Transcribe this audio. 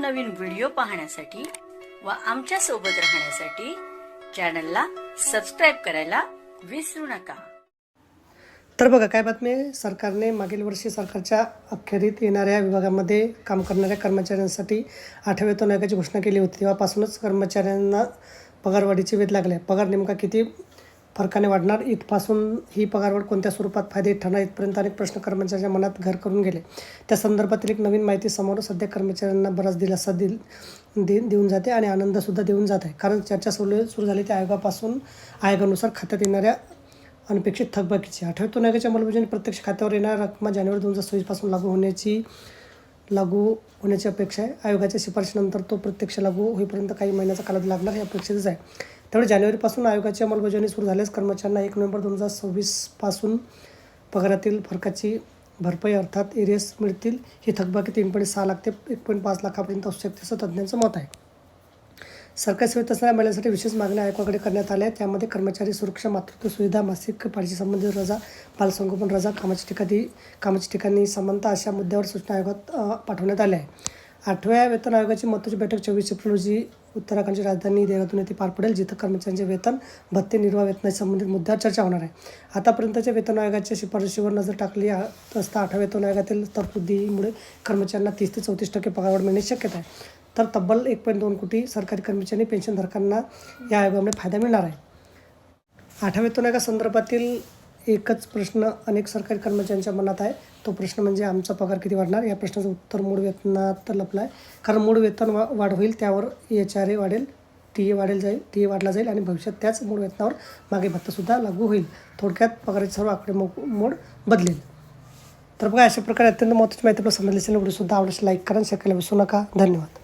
नवनवीन व्हिडिओ पाहण्यासाठी व आमच्या सोबत राहण्यासाठी चॅनलला सबस्क्राईब करायला विसरू नका। तर बघा काय बातमी आहे, सरकारने मागील वर्षी सरकारच्या अखेरीत येणाऱ्या विभागामध्ये काम करणाऱ्या कर्मचाऱ्यांसाठी 8व्या वेतन आयोगाची घोषणा केली होती। तेव्हापासूनच कर्मचाऱ्यांना पगारवाढीचे वेध लागले। पगार नेमका किती फरकाने वाढणार, इथपासून ही पगारवाढ कोणत्या स्वरूपात फायदे ठरणार, इथपर्यंत अनेक प्रश्न कर्मचाऱ्यांच्या मनात घर करून गेले। त्या संदर्भातील एक नवीन माहिती समोर सध्या कर्मचाऱ्यांना बराच दिलासा देऊन जाते आणि आनंदसुद्धा देऊन जात आहे। कारण चर्चा सुरू झाली त्या आयोगानुसार खात्यात येणाऱ्या अनपेक्षित थकबाकीची 8व्या वेतन आयोगाच्या अंमलबजावणी प्रत्यक्ष खात्यावर येणाऱ्या रक्कम जानेवारी 2026 पासून लागू होण्याची अपेक्षा आहे। आयोगाच्या शिफारशीनंतर तो प्रत्यक्ष लागू होईपर्यंत काही महिन्याचा कालावधी लागणार हे अपेक्षितच आहे। त्यामुळे जानेवारीपासून आयोगाची अंमलबजावणी सुरू झाल्यास कर्मचाऱ्यांना 1 नोव्हेंबर 2026 पासून पगारातील फरकाची भरपाई अर्थात एरियस मिळतील। ही थकबाकी 3.6 लाख ते 1.5 लाखापर्यंत असू शकते असं तज्ज्ञांचं मत आहे। सरकारी सेवेत असणाऱ्या महिलांसाठी विशेष मागण्या आयोगाकडे करण्यात आल्या। त्यामध्ये कर्मचारी सुरक्षा, मातृत्व सुविधा, मासिक पाळीशी संबंधित रजा, बालसंगोपन रजा, कामाच्या ठिकाणी समानता अशा मुद्द्यावर सूचना आयोगात पाठवण्यात आल्या आहे। 8व्या वेतन आयोगाची महत्त्वाची बैठक 24 एप्रिल रोजी उत्तराखंडची राजधानी देहरादून येथे पार पडेल, जिथं कर्मचाऱ्यांचे वेतन, भत्ते, निर्वाह वेतनाशी संबंधित मुद्द्यावर चर्चा होणार आहे। आतापर्यंतच्या वेतन आयोगाच्या शिफारशीवर नजर टाकली असता 8व्या वेतन आयोगातील तरतुदीमुळे कर्मचाऱ्यांना 30 ते 34% पगारवाढ मिळण्याची शक्यता आहे। तर तब्बल 1.2 कोटी सरकारी कर्मचारी पेन्शनधारकांना या आयोगामुळे फायदा मिळणार आहे। 8व्या वेतन आयोगासंदर्भातील एकच प्रश्न अनेक सरकारी कर्मचाऱ्यांच्या मनात आहे, तो प्रश्न म्हणजे आमचा पगार किती वाढणार। या प्रश्नाचं उत्तर मूळ वेतनात लपलं आहे। कारण मूळ वेतन वाढ होईल, त्यावर HRA वाढेल, TA वाढला जाईल आणि भविष्यात त्याच मूळ वेतनावर मागे भत्तासुद्धा लागू होईल। थोडक्यात पगाराचे सर्व आकडेमोड बदलेल। तर बघा, अशा प्रकारे अत्यंत महत्त्वाची माहिती आपल्याला समजली असेल। व्हिडिओसुद्धा आवडल्यास लाईक करा, शेअर करायला विसरू नका। धन्यवाद।